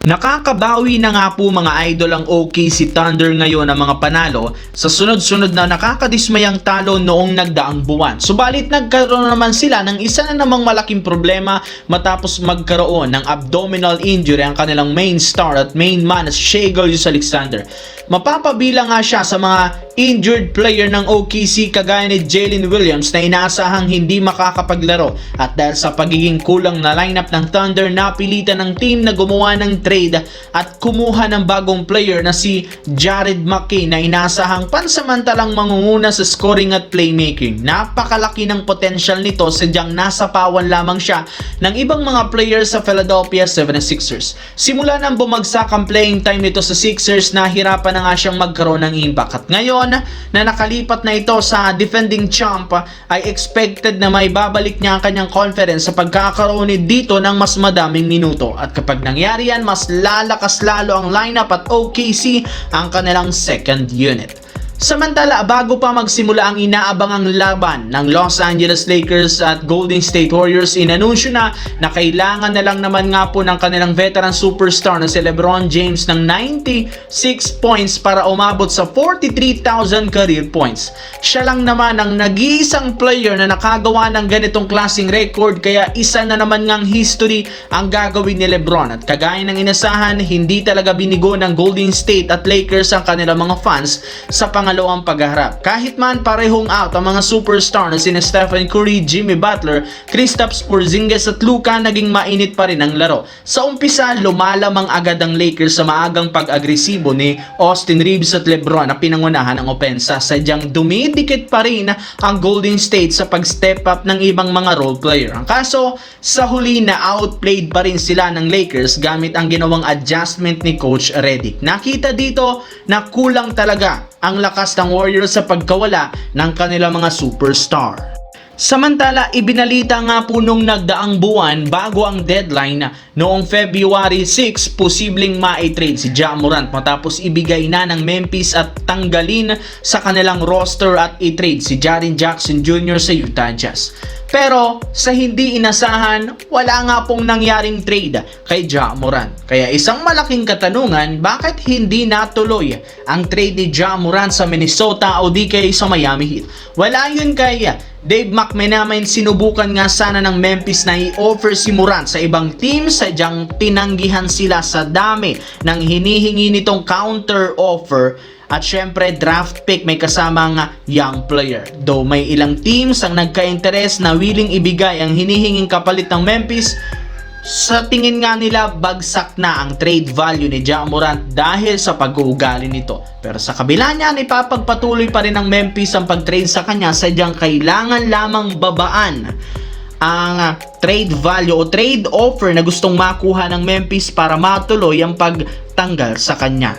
Nakakabawi na nga po mga idol ang OKC Thunder ngayon ng mga panalo sa sunod-sunod na nakakadismayang talo noong nagdaang buwan. Subalit nagkaroon naman sila ng isa na namang malaking problema matapos magkaroon ng abdominal injury ang kanilang main star at main man na Shai Gilgeous-Alexander. Mapapabilang nga siya sa mga injured player ng OKC kagaya ni Jalen Williams na inaasahang hindi makakapaglaro, at dahil sa pagiging kulang na lineup ng Thunder, napilitan ng team na gumawa ng trade at kumuha ng bagong player na si Jared McKay na inaasahang pansamantalang mangunguna sa scoring at playmaking. Napakalaki ng potential nito, sadyang nasa pawan lamang siya ng ibang mga players sa Philadelphia 76ers. Simula nang bumagsak ang playing time nito sa Sixers, nahirapan na nga siyang magkaroon ng impact, at ngayon na nakalipat na ito sa defending champ ay expected na maibabalik niya ang kanyang confidence sa pagkakaroon dito ng mas madaming minuto, at kapag nangyari yan, mas lalakas lalo ang lineup at OKC ang kanilang second unit. Samantala, bago pa magsimula ang inaabangang laban ng Los Angeles Lakers at Golden State Warriors, inanunsyo na kailangan na lang naman nga po ng kanilang veteran superstar na si LeBron James ng 96 points para umabot sa 43,000 career points. Siya lang naman ang nag-iisang player na nakagawa ng ganitong klaseng record, kaya isa na naman ngang history ang gagawin ni LeBron, at kagaya ng inasahan, hindi talaga binigo ng Golden State at Lakers ang kanilang mga fans sa pangalawang pagharap. Kahit man parehong out ang mga superstar na sina Stephen Curry, Jimmy Butler, Kristaps Porzingis at Luka, naging mainit pa rin ang laro. Sa umpisa, lumalamang agad ang Lakers sa maagang pag-agresibo ni Austin Reeves at LeBron na pinangunahan ang opensa. Sadyang dumidikit pa rin ang Golden State sa pag-step up ng ibang mga role player. Ang kaso, sa huli na outplayed pa rin sila ng Lakers gamit ang ginawang adjustment ni Coach Redick. Nakita dito na kulang talaga ang lakas ng Warriors sa pagkawala ng kanilang mga superstar. Samantala, ibinalita nga po nung nagdaang buwan bago ang deadline noong February 6, posibleng ma-trade si Ja Morant matapos ibigay na ng Memphis at tanggalin sa kanilang roster at i-trade si Jaren Jackson Jr. sa Utah Jazz. Pero sa hindi inasahan, wala nga pong nangyaring trade kay Ja Morant. Kaya isang malaking katanungan, bakit hindi natuloy ang trade ni Ja Morant sa Minnesota o di kay sa Miami Heat? Wala yun kay Dave McMenamin. Sinubukan nga sana ng Memphis na i-offer si Morant sa ibang team, sadyang tinanggihan sila sa dami ng hinihingi nitong counter offer. At syempre, draft pick may kasamang young player. Though may ilang teams ang nagka-interes na willing ibigay ang hinihinging kapalit ng Memphis, sa tingin nga nila bagsak na ang trade value ni Ja Morant dahil sa pag-uugali nito. Pero sa kabila niyan, ipapagpatuloy pa rin ng Memphis ang pag-trade sa kanya, sadyang kailangan lamang babaan ang trade value o trade offer na gustong makuha ng Memphis para matuloy ang pagtanggal sa kanya.